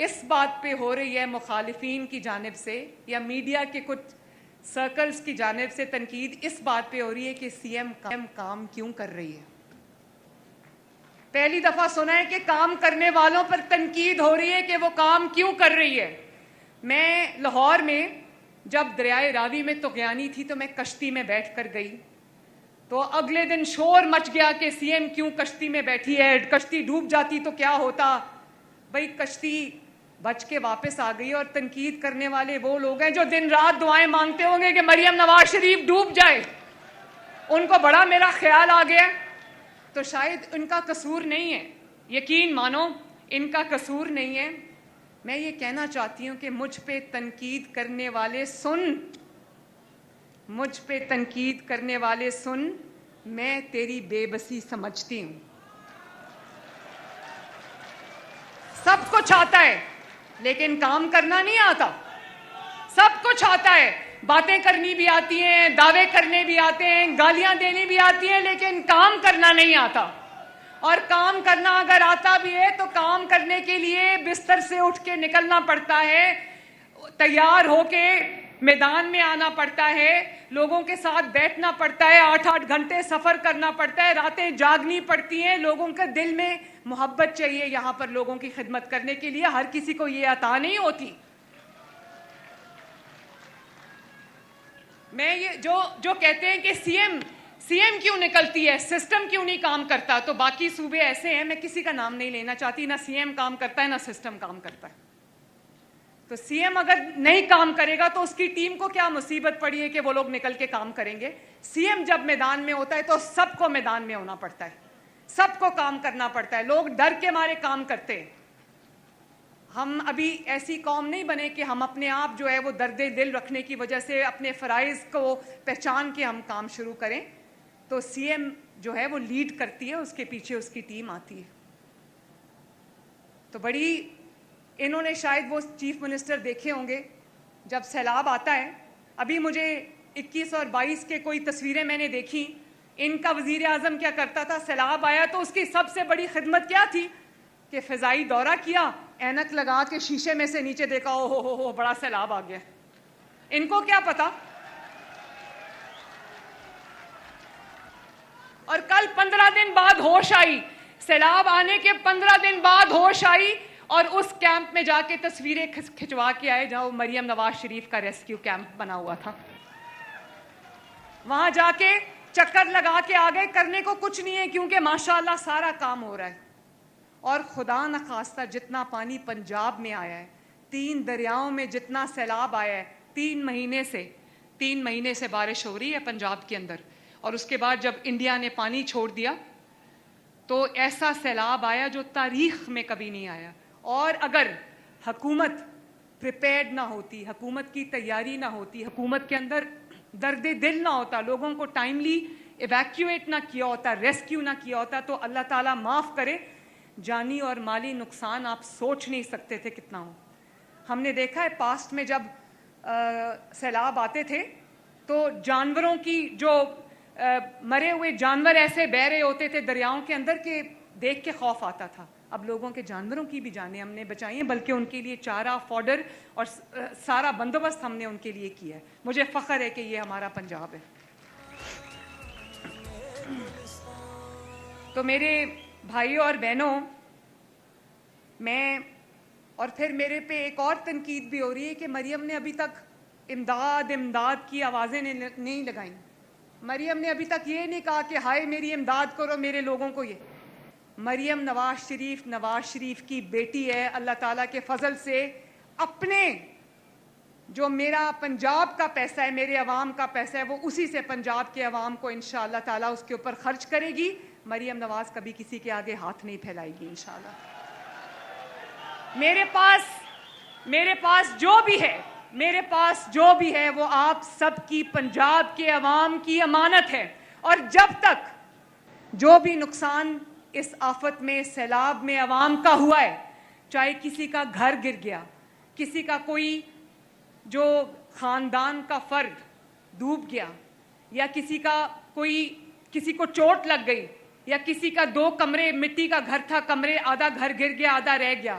اس بات پہ ہو رہی ہے مخالفین کی جانب سے یا میڈیا کے کچھ سرکلز کی جانب سے تنقید اس بات پہ ہو رہی ہے کہ سی ایم کام کیوں کر رہی ہے. پہلی دفعہ سنا ہے کہ کام کرنے والوں پر تنقید ہو رہی ہے کہ وہ کام کیوں کر رہی ہے. میں لاہور میں جب دریائے راوی میں طغیانی تھی تو میں کشتی میں بیٹھ کر گئی تو اگلے دن شور مچ گیا کہ سی ایم کیوں کشتی میں بیٹھی ہے, کشتی ڈوب جاتی تو کیا ہوتا. بھئی کشتی بچ کے واپس آ گئی اور تنقید کرنے والے وہ لوگ ہیں جو دن رات دعائیں مانگتے ہوں گے کہ مریم نواز شریف ڈوب جائے. ان کو بڑا میرا خیال آ گیا تو شاید ان کا قصور نہیں ہے, یقین مانو ان کا قصور نہیں ہے. میں یہ کہنا چاہتی ہوں کہ مجھ پہ تنقید کرنے والے سن, میں تیری بے بسی سمجھتی ہوں. سب کچھ آتا ہے لیکن کام کرنا نہیں آتا. سب کچھ آتا ہے, باتیں کرنی بھی آتی ہیں, دعوے کرنے بھی آتے ہیں, گالیاں دینی بھی آتی ہیں, لیکن کام کرنا نہیں آتا. اور کام کرنا اگر آتا بھی ہے تو کام کرنے کے لیے بستر سے اٹھ کے نکلنا پڑتا ہے, تیار ہو کے میدان میں آنا پڑتا ہے, لوگوں کے ساتھ بیٹھنا پڑتا ہے, 8-8 گھنٹے سفر کرنا پڑتا ہے, راتیں جاگنی پڑتی ہیں. لوگوں کے دل میں محبت چاہیے یہاں پر لوگوں کی خدمت کرنے کے لیے. ہر کسی کو یہ عطا نہیں ہوتی. میں یہ جو کہتے ہیں کہ سی ایم کیوں نکلتی ہے, سسٹم کیوں نہیں کام کرتا, تو باقی صوبے ایسے ہیں, میں کسی کا نام نہیں لینا چاہتی, نہ سی ایم کام کرتا ہے نہ سسٹم کام کرتا ہے. تو سی ایم اگر نہیں کام کرے گا تو اس کی ٹیم کو کیا مصیبت پڑی ہے کہ وہ لوگ نکل کے کام کریں گے. سی ایم جب میدان میں ہوتا ہے تو سب کو میدان میں ہونا پڑتا ہے, سب کو کام کرنا پڑتا ہے. لوگ ڈر کے مارے کام کرتے ہیں. ہم ابھی ایسی قوم نہیں بنے کہ ہم اپنے آپ جو ہے وہ درد دل رکھنے کی وجہ سے اپنے فرائض کو پہچان کے ہم کام شروع کریں. تو سی ایم جو ہے وہ لیڈ کرتی ہے, اس کے پیچھے اس کی ٹیم آتی ہے. تو بڑی انہوں نے شاید وہ چیف منسٹر دیکھے ہوں گے جب سیلاب آتا ہے. ابھی مجھے 21 اور 22 کے کوئی تصویریں میں نے دیکھی. ان کا وزیر اعظم کیا کرتا تھا, سیلاب آیا تو اس کی سب سے بڑی خدمت کیا تھی کہ فضائی دورہ کیا, اینک لگا کے شیشے میں سے نیچے دیکھا, او ہو بڑا سیلاب آ گیا. ان کو کیا پتا. اور کل 15 دن بعد ہوش آئی, سیلاب آنے کے 15 دن بعد ہوش آئی اور اس کیمپ میں جا کے تصویریں کھچوا کے آئے جہاں مریم نواز شریف کا ریسکیو کیمپ بنا ہوا تھا. وہاں جا کے چکر لگا کے آگے, کرنے کو کچھ نہیں ہے کیونکہ ماشاءاللہ سارا کام ہو رہا ہے. اور خدا نخواستہ جتنا پانی پنجاب میں آیا ہے, 3 دریاؤں میں جتنا سیلاب آیا ہے, 3 مہینے سے بارش ہو رہی ہے پنجاب کے اندر, اور اس کے بعد جب انڈیا نے پانی چھوڑ دیا تو ایسا سیلاب آیا جو تاریخ میں کبھی نہیں آیا. اور اگر حکومت پریپیئرڈ نہ ہوتی, حکومت کی تیاری نہ ہوتی, حکومت کے اندر درد دل نہ ہوتا, لوگوں کو ٹائملی ایویکیویٹ نہ کیا ہوتا, ریسکیو نہ کیا ہوتا, تو اللہ تعالیٰ معاف کرے جانی اور مالی نقصان آپ سوچ نہیں سکتے تھے کتنا ہو. ہم نے دیکھا ہے پاسٹ میں جب سیلاب آتے تھے تو جانوروں کی جو مرے ہوئے جانور ایسے بہہ رہے ہوتے تھے دریاؤں کے اندر کہ دیکھ کے خوف آتا تھا. اب لوگوں کے جانوروں کی بھی جانیں ہم نے بچائی ہیں, بلکہ ان کے لیے چارہ, فوڈر اور سارا بندوبست ہم نے ان کے لیے کیا ہے. مجھے فخر ہے کہ یہ ہمارا پنجاب ہے. تو میرے بھائیوں اور بہنوں, میں اور پھر میرے پہ ایک اور تنقید بھی ہو رہی ہے کہ مریم نے ابھی تک امداد کی آوازیں نہیں لگائیں. مریم نے ابھی تک یہ نہیں کہا کہ ہائے میری امداد کرو میرے لوگوں کو. یہ مریم نواز شریف کی بیٹی ہے. اللہ تعالیٰ کے فضل سے اپنے جو میرا پنجاب کا پیسہ ہے, میرے عوام کا پیسہ ہے, وہ اسی سے پنجاب کے عوام کو انشاءاللہ تعالیٰ اس کے اوپر خرچ کرے گی. مریم نواز کبھی کسی کے آگے ہاتھ نہیں پھیلائے گی انشاءاللہ. میرے پاس جو بھی ہے وہ آپ سب کی, پنجاب کے عوام کی امانت ہے. اور جب تک جو بھی نقصان اس آفت میں, سیلاب میں عوام کا ہوا ہے, چاہے کسی کا گھر گر گیا, کسی کا کوئی جو خاندان کا فرد ڈوب گیا, یا کسی کو چوٹ لگ گئی, یا کسی کا 2 کمرے مٹی کا گھر تھا, آدھا گھر گر گیا آدھا رہ گیا,